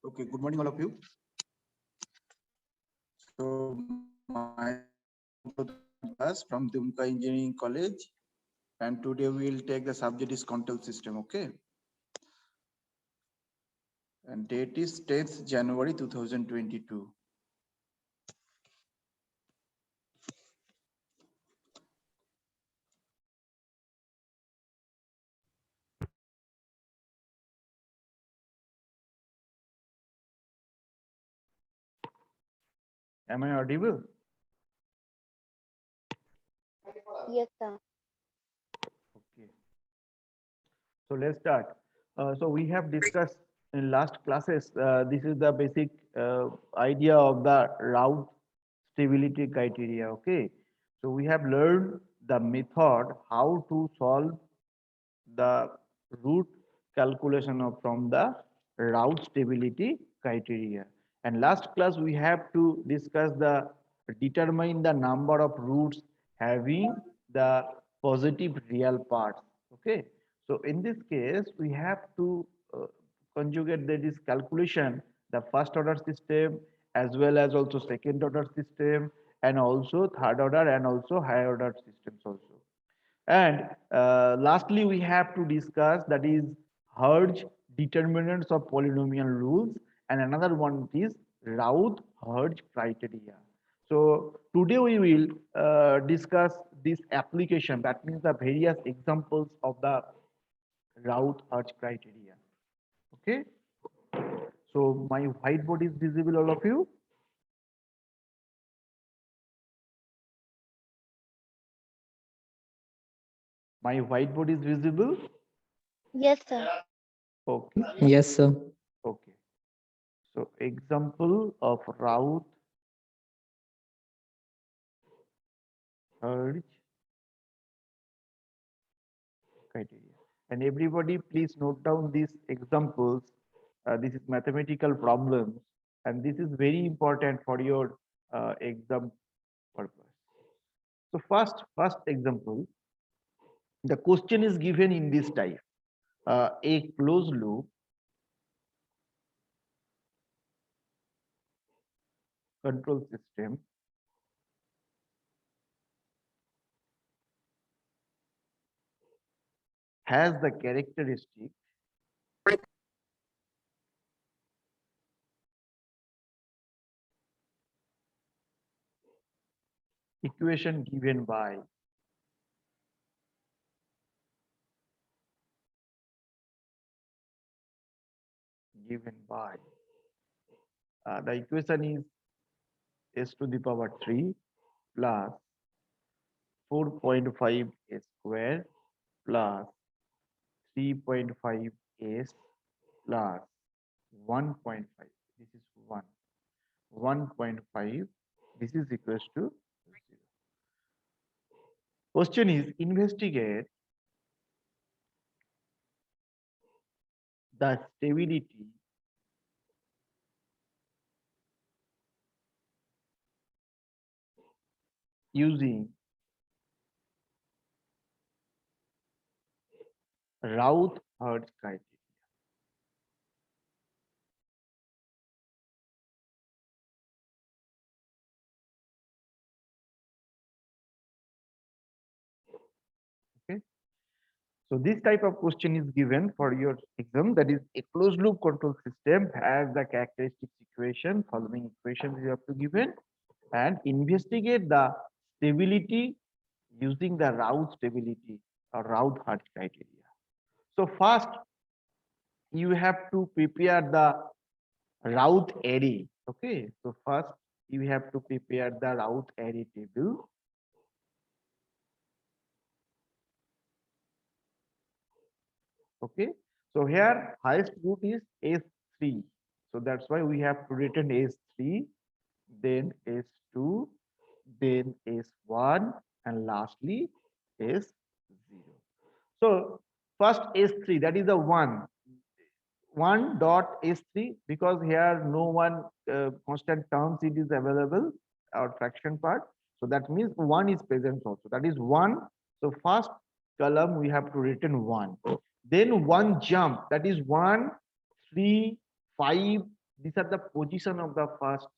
Okay, good morning, all of you. So, my class from Dumka Engineering College, and today we will take the subject is control system. Okay, and date is 10th January 2022. Am I audible? Yes, sir. Okay. So let's start. So we have discussed in last classes. This is the basic idea of the route stability criteria. Okay. So we have learned the method how to solve the root calculation of from the route stability criteria. And last class we have to discuss the determine the number of routes having the positive real parts. Okay, so in this case we have to conjugate this calculation the first order system as well as also second order system and also third order and also higher order systems also. And lastly, we have to discuss that is Hertz determinants of polynomial rules, and another one is Routh-Hertz criteria. So today we will discuss this application. That means the various examples of the Routh-Hertz criteria. Okay. So my whiteboard is visible, all of you. My whiteboard is visible. Yes, sir. Okay. Yes, sir. Okay. So example of Routh Hertz criteria. And everybody please note down these examples. This is mathematical problems and this is very important for your exam purpose. So first example, the question is given in this type. A closed loop control system has the characteristic equation given by the equation is s to the power 3 plus 4.5 a square plus 3.5 s plus 1.5. This is 1. 1.5. This is equals to 0. Question is investigate the stability using Routh-Hertz criteria. Okay. So this type of question is given for your exam. That is a closed loop control system has the characteristics equation. Following equations you have to given and investigate the stability using the Routh stability or Routh-Hertz criteria. So first you have to prepare the Routh array. Okay. So first you have to prepare the Routh array table. Okay. So here highest root is S3. So that's why we have to written S3, then S2, then S1, and lastly S0. So first S3, that is the 1 dot S3 because here no one constant terms it is available or fraction part. So that means 1 is present also. That is 1. So first column we have to written 1. Then one jump that is 1, 3, 5, these are the position of the first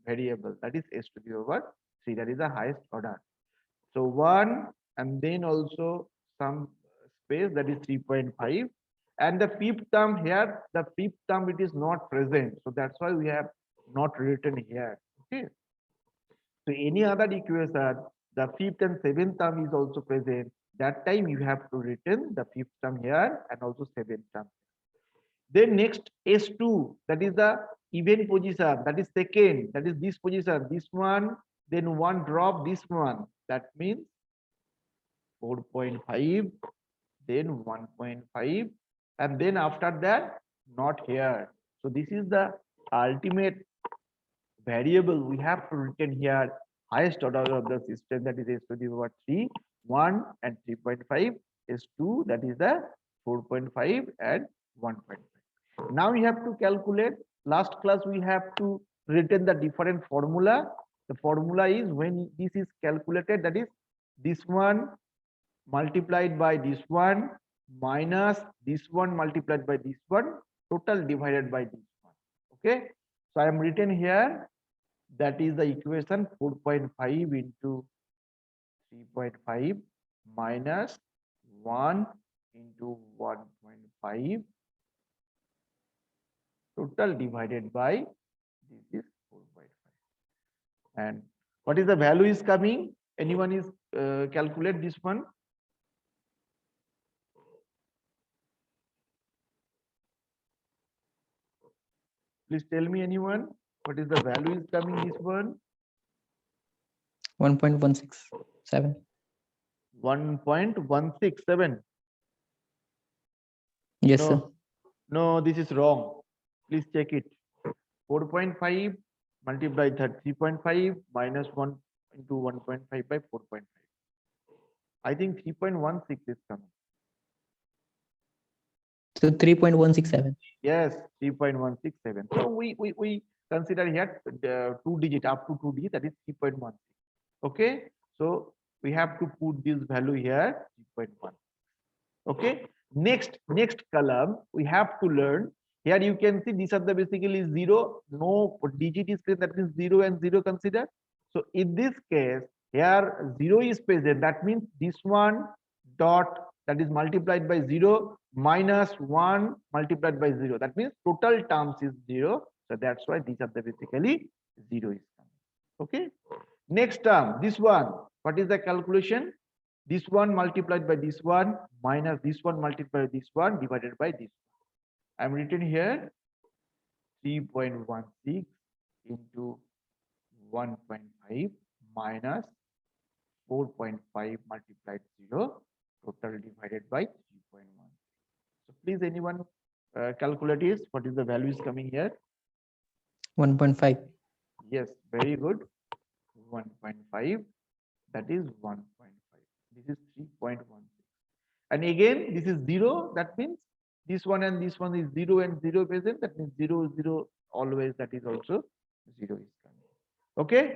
variable, that is s to the power 3, that is the highest order. So 1 and then also some space, that is 3.5, and the fifth term here, the fifth term it is not present, so that's why we have not written here. Okay, so any other equation, the fifth and seventh term is also present, that time you have to written the fifth term here and also seventh term. Then next S2, that is the even position, that is second, that is this position, this one, then one drop this one, that means 4.5, then 1.5, and then after that not here. So this is the ultimate variable we have to written here, highest order of the system, that is s to the power 3, 1 and 3.5, S2, that is the 4.5 and 1.5. Now we have to calculate. Last class we have to written the different formula. The formula is when this is calculated, that is this one multiplied by this one minus this one multiplied by this one, total divided by this one. Okay, so I am written here, that is the equation 4.5 into 3.5 minus 1 into 1.5, total divided by this is 4.5. And what is the value is coming? Anyone is calculate this one? Please tell me, anyone, what is the value is coming this one? 1.167. 1.167. Yes, sir. No, no, this is wrong. Please check it. 4.5 multiplied 3.5 minus 1 into 1.5 by 4.5. I think 3.16 is coming. So 3.167. Yes, 3.167. So we consider here the 2 digit up to 2 digit, that is 3.16. Okay, so we have to put this value here 3.1. Okay, next column we have to learn. Here you can see these are the basically 0, no digit is present, that means 0 and 0 consider. So in this case here 0 is present, that means this one dot, that is multiplied by 0 minus 1 multiplied by 0, that means total terms is 0. So that's why these are the basically 0 is coming. Okay, next term, this one, what is the calculation? This one multiplied by this one minus this one multiplied by this one divided by this. I'm written here 3.16 into 1.5 minus 4.5 multiplied 0, total divided by 3.1. So please anyone calculate is what is the value is coming here? 1.5. Yes, very good. 1.5, that is 1.5. This is 3.16. And again, this is 0. That means this one and this one is 0 and 0 present. That means 0, 0 always. That is also 0 is coming. Okay.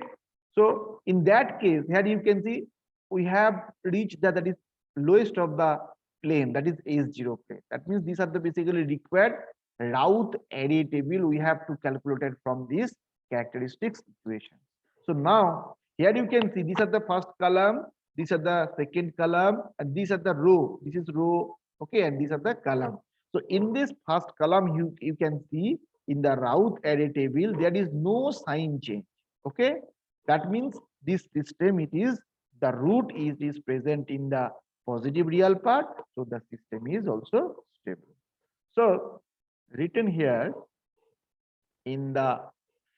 So in that case, here you can see we have reached that is lowest of the plane, that is S0 plane. That means these are the basically required Routh array table we have to calculate it from this characteristics equation. So now here you can see these are the first column, these are the second column, and these are the row. This is row, okay, and these are the column. So in this first column, you can see in the Routh array table there is no sign change. Okay, that means this system, it is the root is present in the positive real part, so the system is also stable. So written here in the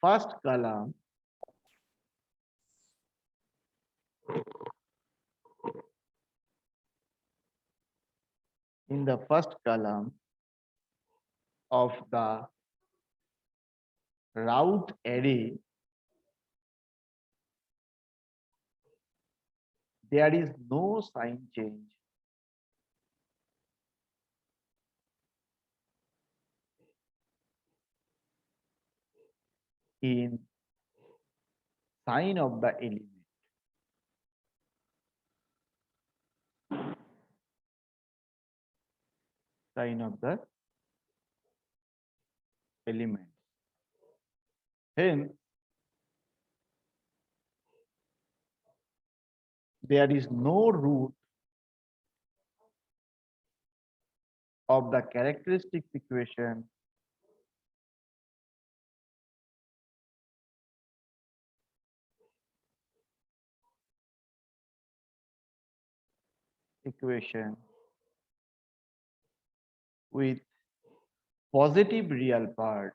first column, in the first column of the Routh array, there is no sign change. In sign of the element. Sign of the element. Hence, there is no root of the characteristics equation with positive real part,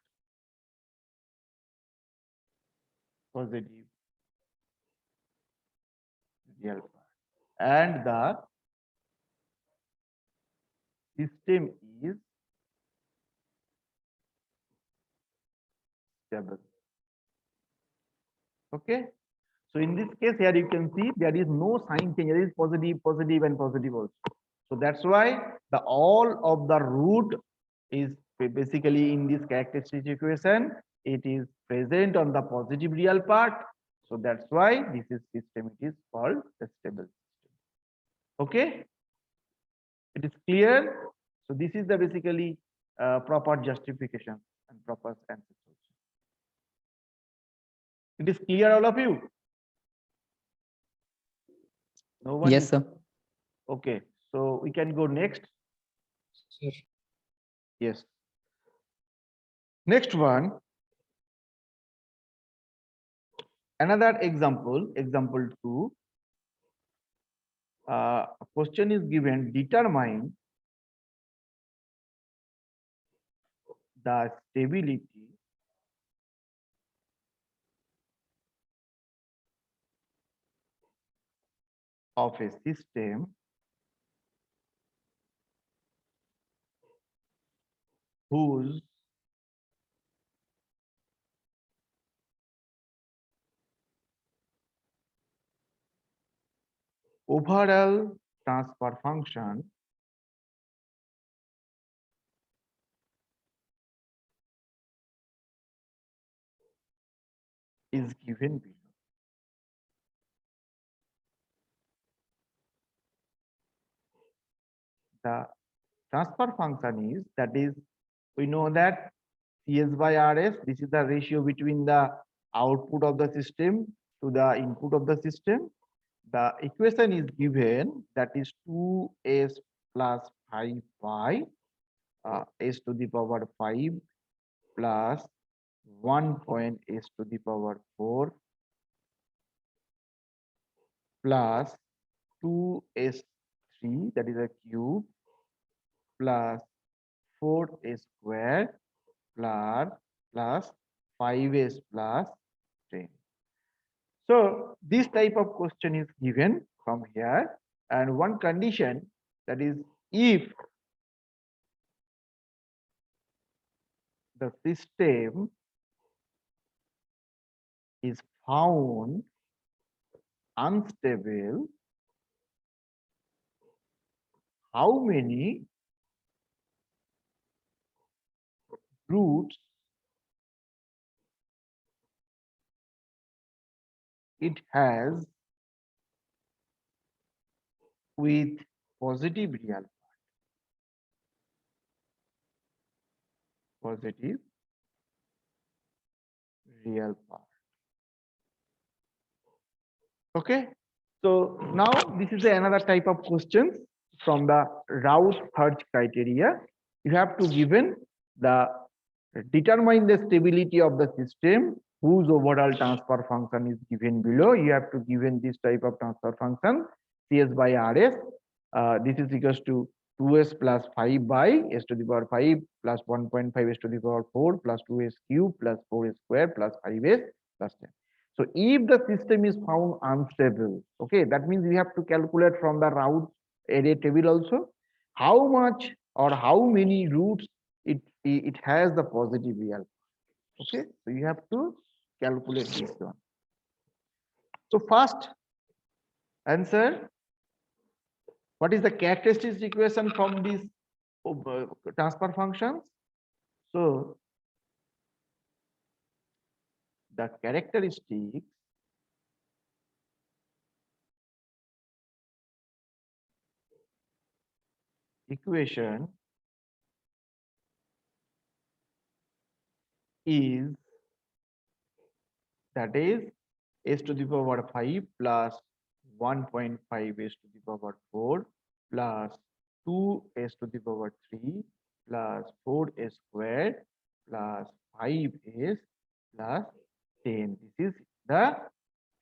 positive real part, and the system is stable. Okay. So in this case, here you can see there is no sign change. There is positive, positive, and positive also. So that's why the all of the root is basically in this characteristic equation. It is present on the positive real part. So that's why this is system. It is called a stable system. Okay. It is clear. So this is the basically proper justification and proper answer. It is clear, all of you. No one. Yes, sir. Okay, so we can go next. Sir. Yes. Next one. Another example, example 2. A question is given, determine the stability of a system whose overall transfer function is given below. The transfer function is, that is, we know that CS by RS, this is the ratio between the output of the system to the input of the system. The equation is given, that is 2s plus 5 pi s to the power 5 plus 1 s to the power 4 plus 2s3, that is a cube, plus 4s square plus 5s plus 10. So this type of question is given from here, and one condition, that is, if the system is found unstable, how many roots it has with positive real part, positive real part. Okay, so now this is another type of questions from the Rouse search criteria. You have to given the determine the stability of the system whose overall transfer function is given below. You have to given this type of transfer function CS by RS. This is equals to 2s plus 5 by s to the power 5 plus 1.5 s to the power 4 plus 2s cube plus 4s square plus 5s plus 10. So if the system is found unstable, okay, that means we have to calculate from the route array table also how much or how many roots it has the positive real. Okay, so you have to calculate this one. So first answer, what is the characteristics equation from these transfer functions? So the characteristics equation is that is s to the power 5 plus 1.5 s to the power 4 plus 2s to the power 3 plus 4s squared plus 5s plus 10. This is the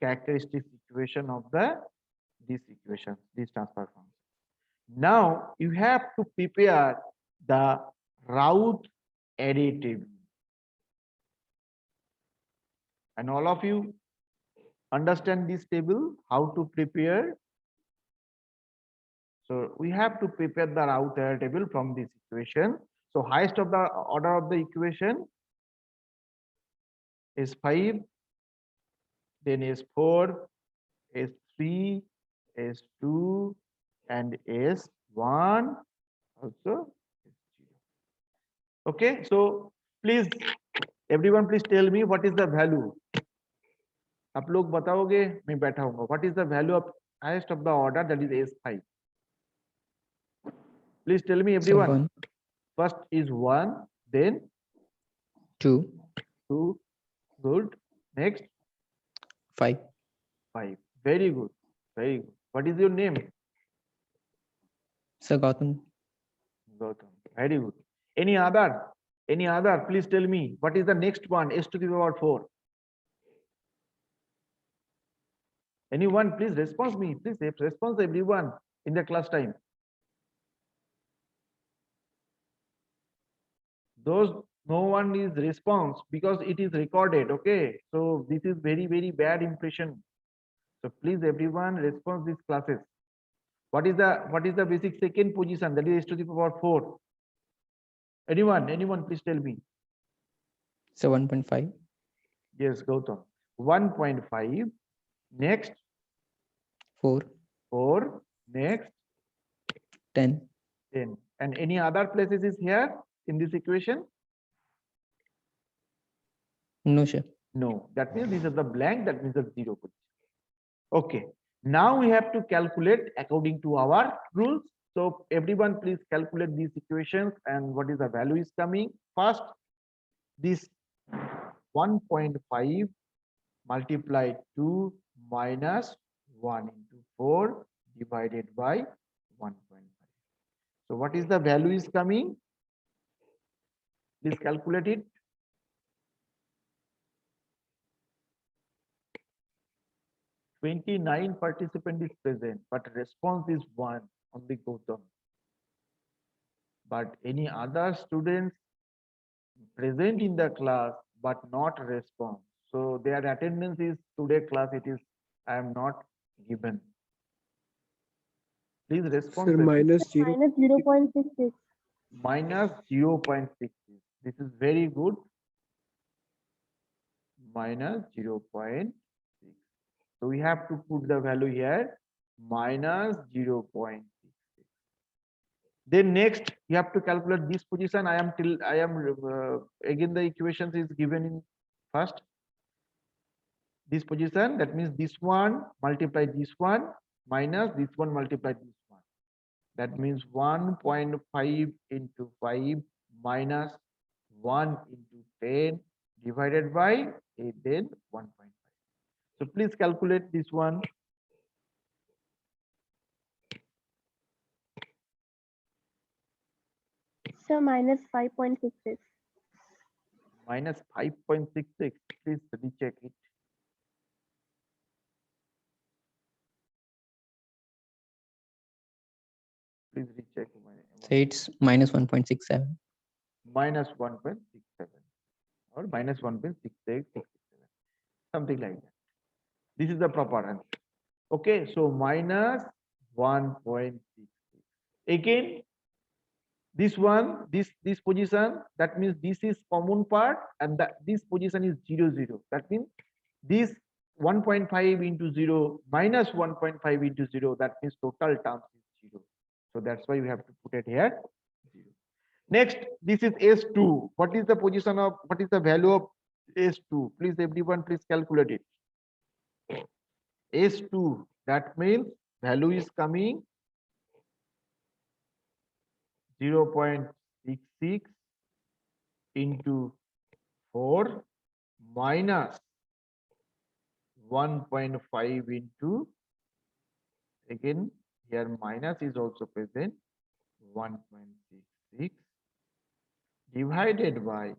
characteristic equation of this equation, this transfer function. Now you have to prepare the Routh array table. And all of you understand this table, how to prepare. So we have to prepare the Routh array table from this equation. So highest of the order of the equation is 5, then is 4, is 3, is 2, and is 1 also. Okay, so please everyone please tell me what is the value. आप लोग बताओगे, मैं बैठा हूँ. What is the value of highest of the order, that is S5? Please tell me So everyone. 1, First is 1, then 2, 2, good. Next 5. 5. Very good, very good. What is your name? So Gautam. Gautam. Very good. Any other? Any other? Please tell me what is the next one? S to the power 4. Anyone? Please respond me. Please respond everyone in the class time. Those no one is response because it is recorded. Okay, so this is very bad impression. So please everyone respond these classes. What is the basic second position, that is s to the power 4? Anyone please tell me. So 1.5. Yes, Gautam. 1.5. Next 4. 4. Next 10. 10. And any other places is here in this equation? No, sir. No, that means these are the blank, that means the 0 position. Okay, now we have to calculate according to our rules. So everyone please calculate these equations and what is the value is coming. First, this 1.5 multiplied 2 minus 1 into 4 divided by 1.5. So what is the value is coming? Please calculate it. 29 participant is present, but response is 1, only Gautam. But any other students present in the class but not respond. So their attendance is today class, it is I am not given. Please respond. Sir, minus 0. Minus 0.66. Minus 0.66. This is very good. Minus 0.6. So we have to put the value here, minus 0.66. Then next you have to calculate this position. Again the equations is given in first. This position, that means this one multiply this one minus this one multiply this one. That means 1.5 into 5 minus 1 into 10 divided by 8, then 1.5. So please calculate this one. So minus 5.66. Minus 5.66. Please recheck it. Please recheck. So it's minus 1.67. Minus 1.67 or minus 1.6867, something like that. This is the proper answer. Okay, so minus 1.66. Again, this one, this position, that means this is common part, and this position is 0, 0. That means this 1.5 into 0 minus 1.5 into 0, that means total terms is 0. So that's why we have to put it here 0. Next, this is S2. What is the position of, what is the value of S2? Please everyone please calculate it. S2, that means value is coming 0.66 into 4 minus 1.5 into, again here minus is also present, 1.66 divided by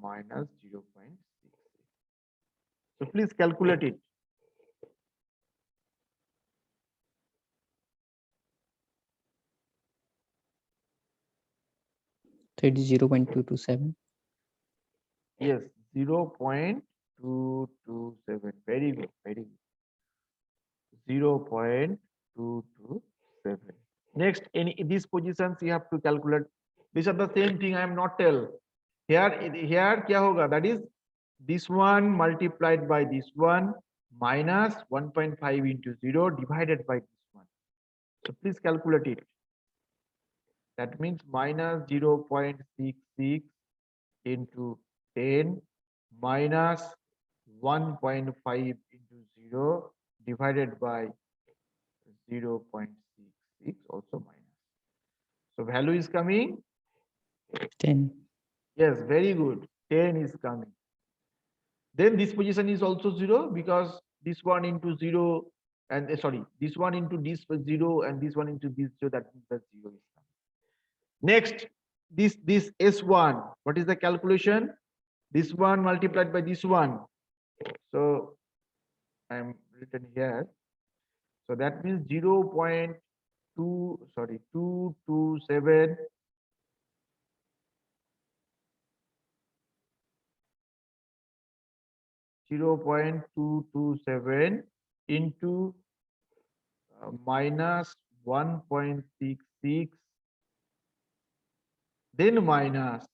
minus 0.66. So please calculate it. So it is 0.227. Yes, 0.227. Very good, very good. 0.227. Next, in these positions you have to calculate. These are the same thing. I am not tell. Here kya hoga? That is this one multiplied by this one minus 1.5 into 0 divided by this one. So please calculate it. That means minus 0.66 into 10 minus 1.5 into 0 divided by 0.66 also minus. So value is coming. 10. Yes, very good. 10 is coming. Then this position is also 0 because this one into 0 and sorry, this one into this was 0 and this one into this 0, that means the 0 is coming. Next, this S1, what is the calculation? This one multiplied by this one. So I am written here. So that means 227 0.227 into minus 1.66, then minus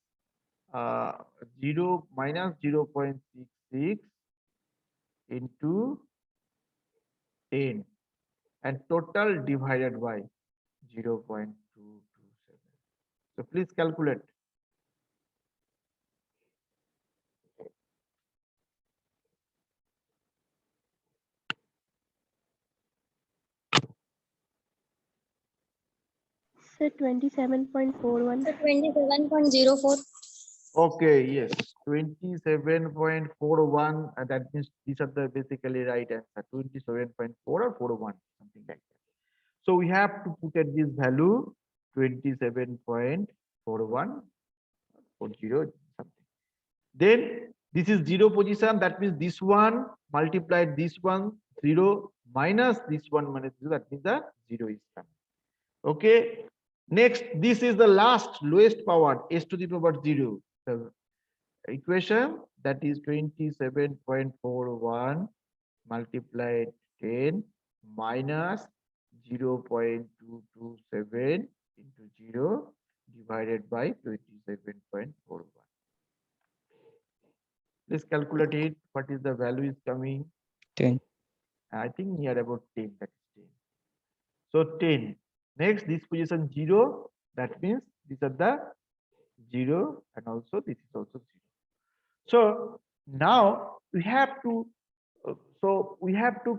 0.66 into 10 and total divided by 0.227. So please calculate. So 27.41. So 27.04. Okay, yes, 27.41. That means these are the basically right answer, 27.4 or 41, something like that. So we have to put at this value 27.41, 40 something. Then this is 0 position. That means this one multiplied this one 0 minus this one minus 0. That means the 0 is coming. Okay. Next, this is the last lowest power s to the power 0. The equation that is 27.41 multiplied 10 minus 0.227 into 0 divided by 27.41. Please calculate it. What is the value is coming? 10. I think near about 10. That is 10. So 10. Next, this position 0. That means these are the 0 and also this is also 0. So now we have to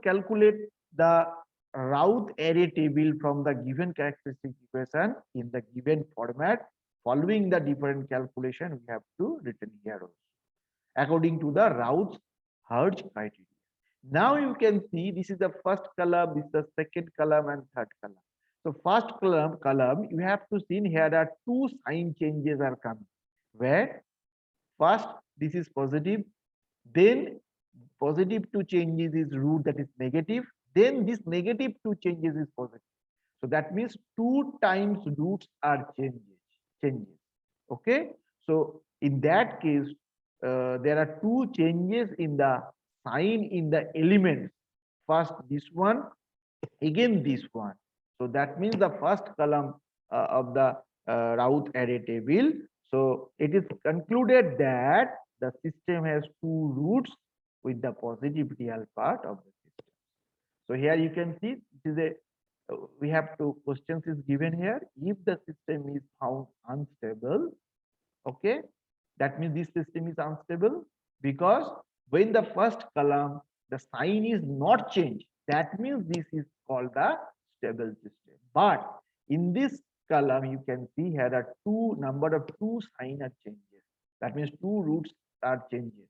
calculate the Routh array table from the given characteristic equation in the given format. Following the different calculation, we have to written here also, according to the Routh-Hurst criteria. Now you can see this is the first column, this is the second column and third column. So first column you have to see here that two sign changes are coming, where first this is positive, then positive 2 changes is root, that is negative, then this negative 2 changes is positive. So that means 2 times roots are changes. Okay. So in that case, there are 2 changes in the sign in the elements. First this one, again this one. So that means the first column of the Routh array table. So it is concluded that the system has 2 roots with the positive real part of the system. So here you can see this is a we have 2 questions is given here. If the system is found unstable, okay, that means this system is unstable because when the first column the sign is not changed, that means this is called the stable system. But in this column you can see here are number of 2 sign are changes, that means 2 roots are changes.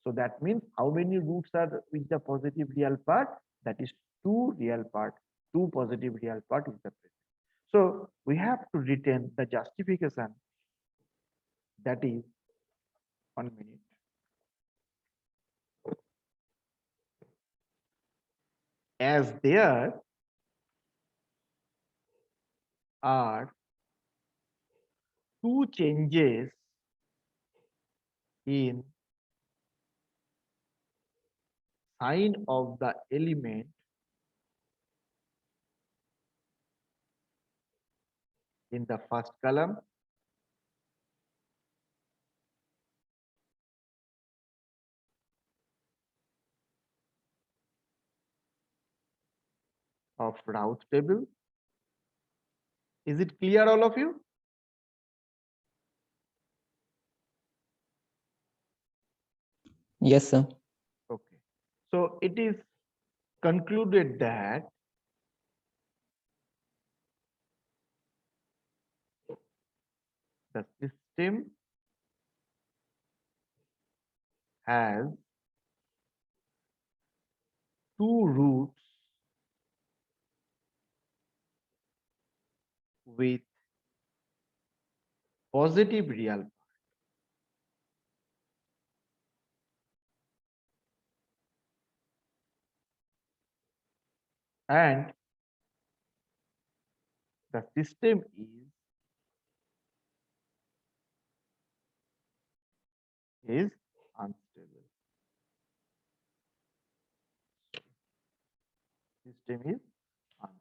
So that means how many roots are with the positive real part? That is two real part, two positive real part is the present. So we have to retain the justification, that is 1 minute. As there are two changes in sign of the element in the first column, of Routh table. Is it clear, all of you? Yes, sir. Okay. So it is concluded that the system has two roots with positive real and the system is unstable. System is unstable.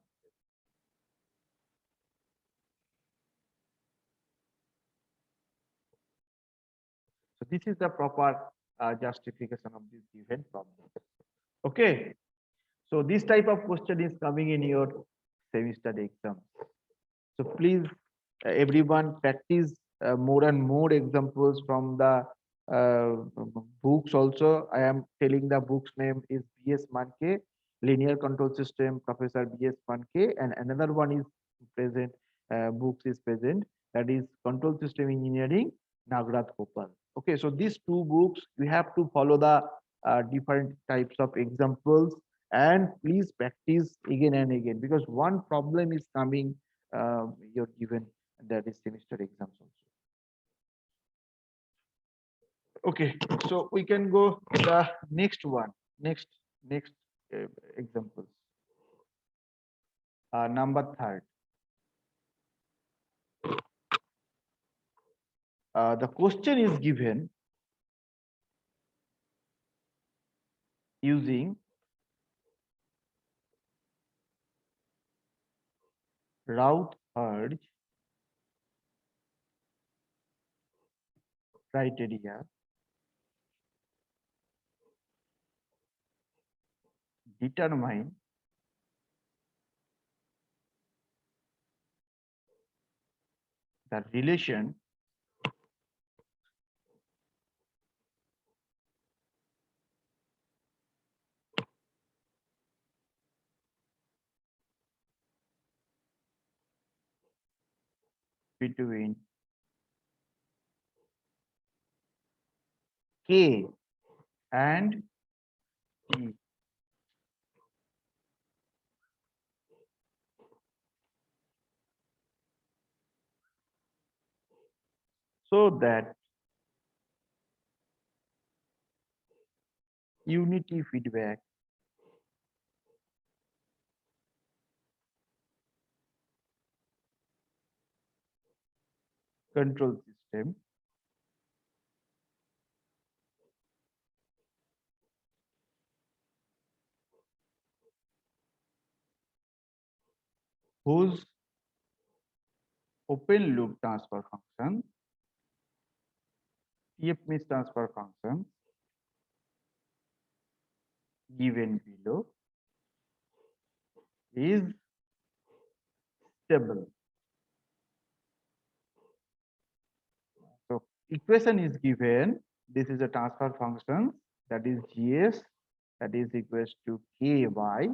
So this is the proper justification of this given problem. Okay. So this type of question is coming in your semester exam. So please, everyone practice more and more examples from the books also. I am telling the book's name is B.S. Manke, Linear Control System, Professor B.S. Manke, and another one is present, books is present, that is Control System Engineering, Nagraj Gopal. Okay, so these two books, you have to follow the different types of examples and please practice again and again because one problem is coming you're given, that is semester exams also. Okay, so we can go the next one, next examples. Number third. The question is given using Routh-Hurd criteria. Determine the relation between K and T. So that unity feedback control system whose open loop transfer function, TF means transfer function given below is stable. So equation is given. This is a transfer function that is GS that is equals to K by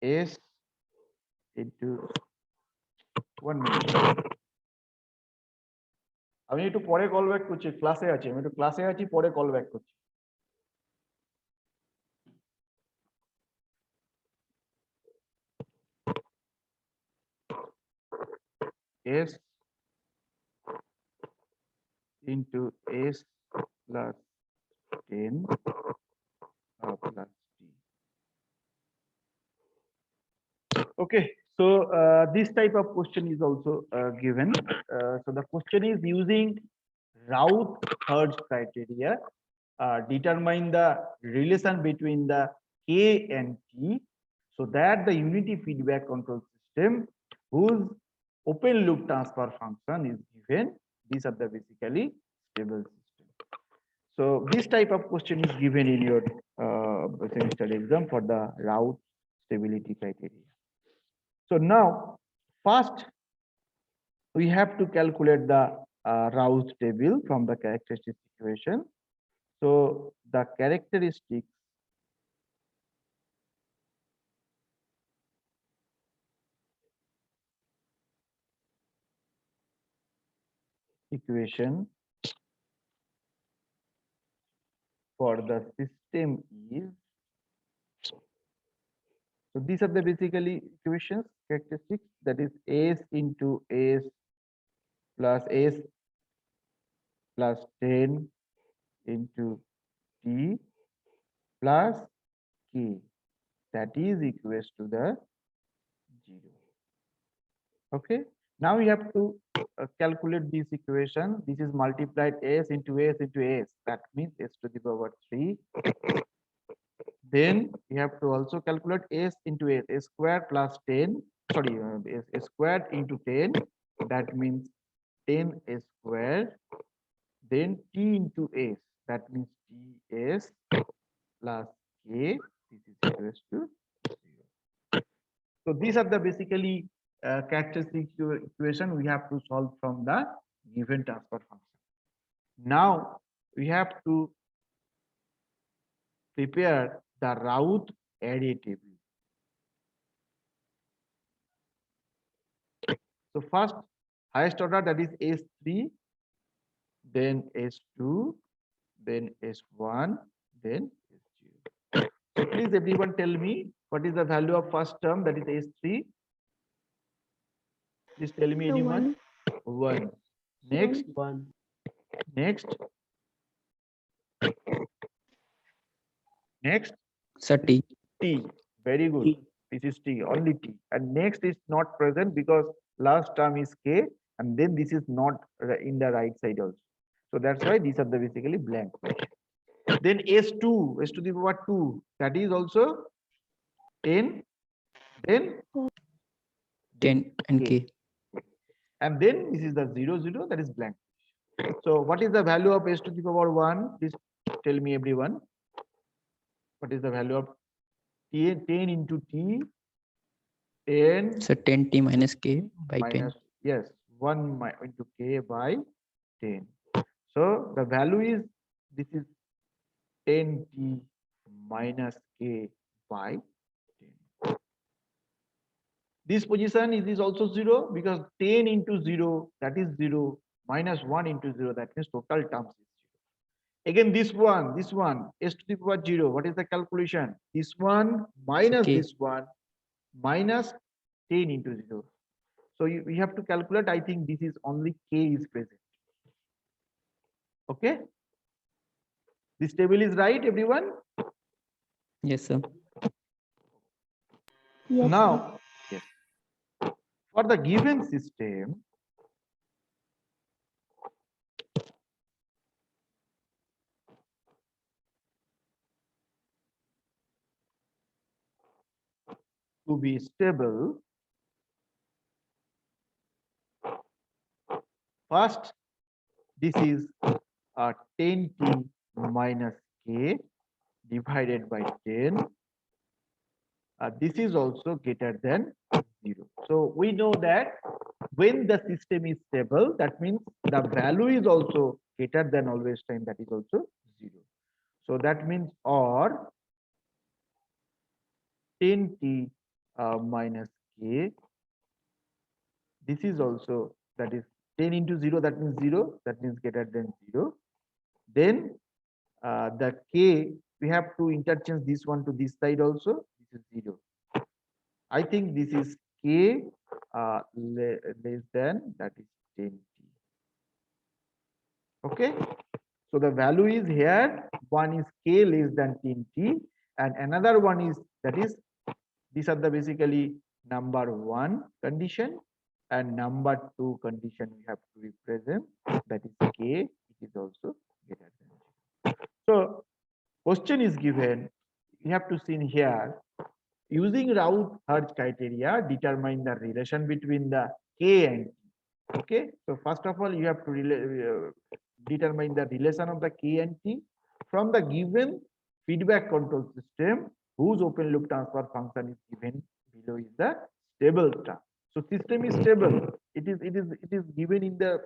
S into 1 minute. আমি একটু পরে call back করছি, ক্লাসে আছি, আমি একটু ক্লাসে আছি, পরে কল ব্যাক করছি। S into S plus 10 plus T. Okay, so this type of question is also given. So the question is using Routh-Hertz criteria, determine the relation between the K and T, so that the unity feedback control system whose open loop transfer function is given. These are the basically stable system. So this type of question is given in your semester exam for the Routh stability criteria. So now, first we have to calculate the Routh table from the characteristic equation. So the characteristics equation for the system is, so these are the basically equations characteristics, that is S into S plus S plus 10 into T plus K, that is equals to the 0. Okay, now we have to calculate this equation. This is multiplied S into S into S, that means S to the power 3. Then we have to also calculate S into S, S squared plus 10, sorry, S squared into 10, that means 10 S squared. Then T into S, that means TS plus K, this is equals to 0. So these are the basically characteristic equation we have to solve from the given transfer function. Now we have to prepare the Routh array table. So first highest order, that is S3, then S2, then S1, then S0. So please everyone tell me what is the value of first term, that is S3. Please tell me So anyone. 1. Next, One. next, next. Sir, T. T. Very good. T. This is T, only T. And next is not present because last term is K, and then this is not in the right side also. So that's why these are the basically blank. Then S2, S to the power 2, that is also 10. Then 10 and K. and then this is the 0, 0, that is blank. So what is the value of S to the power 1? Please tell me everyone. What is the value of T, 10 into T? 10 Sir, 10T minus K by 10. minus, yes, 1 into K by 10. So the value is, this is 10T minus K by 10. This position is also 0 because 10 into 0, that is 0, minus 1 into 0, that means total terms is 0. Again, this one, S to the power 0, what is the calculation? This one minus K. this one minus 10 into 0. So we have to calculate, I think this is only K is present. Okay. This table is right, everyone? Yes, sir. yes, sir. Now, yes. For the given system, to be stable, first, this is 10T minus K divided by 10. This is also greater than 0. So we know that when the system is stable, that means the value is also greater than always time, that is also 0. So that means or 10T minus K, this is also, that is 10 into 0, that means 0, that means greater than 0. Then the k, we have to interchange this one to this side also. This is 0. I think this is k less than, that is 10t. Okay, so the value is here, one is k less than 10t, and another one is, that is, these are the basically number 1 condition and number 2 condition we have to represent, that is k, it is also greater than 0. So question is given, you have to see in here, using Raoult-Hertz criteria, determine the relation between the k and t. Okay, so first of all, you have to determine the relation of the k and t from the given feedback control system, whose open loop transfer function is given below is the stable term. So system is stable. It is given in the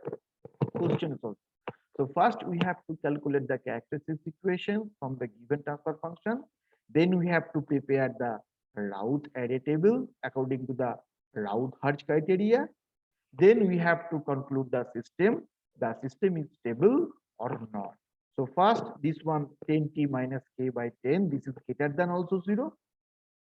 question also. So first we have to calculate the characteristic equation from the given transfer function. Then we have to prepare the Raoult array table according to the Raoult-Hertz criteria. Then we have to conclude the system is stable or not. So first, this one 10t minus k by 10, this is greater than also 0.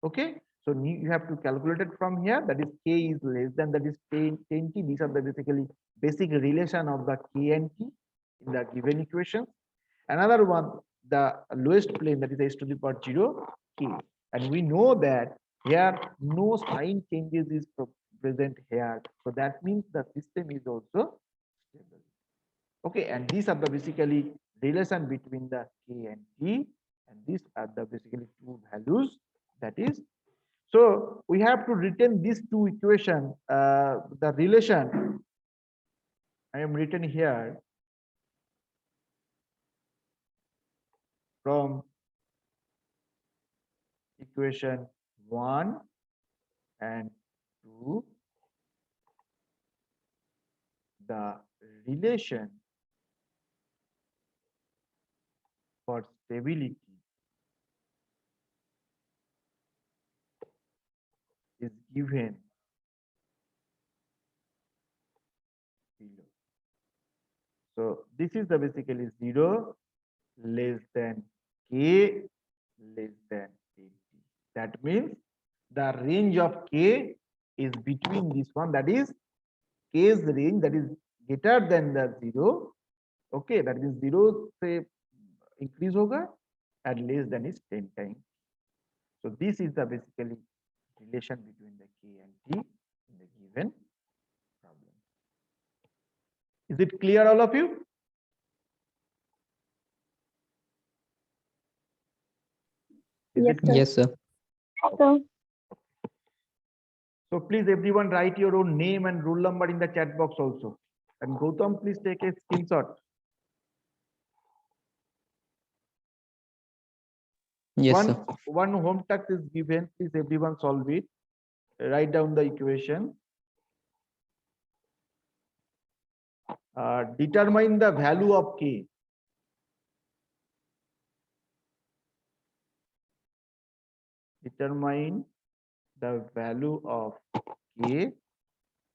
Okay, so you have to calculate it from here, that is k is less than, that is 10t. These are the basically basic relation of the k and t in the given equation. Another one, the lowest plane, that is h to the power 0 k, and we know that here no sign changes is present here, so that means the system is also stable. Okay, and these are the basically relation between the k and t, and these are the basically two values, that is, so we have to retain these two equation, the relation I am written here from equation 1 and 2, the relation for stability is given below. So this is the basically 0 less than k less than 80. That means the range of k is between this one, that is k's range, that is greater than the 0. Okay, that means 0 say increase hoga and less than is 10 times. So this is the basically relation between the k and t in the given problem. Is it clear, all of you? Is Yes, it sir. Yes, sir. So, So please everyone write your own name and roll number in the chat box also. And Gautam, please take a screenshot. Yes, sir. One home task is given, please everyone solve it. Write down the equation. Determine the value of k. Determine the value of k.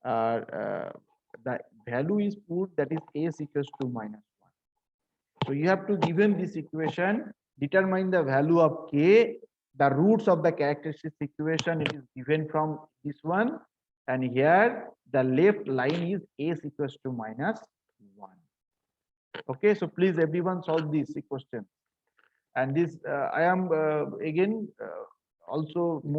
The value is put, that is s equals to -1. So you have to given this equation, determine the value of k, the roots of the characteristic equation, it is given from this one, and here the left line is s equals to -1. Okay, so please everyone solve this question. And this I am again also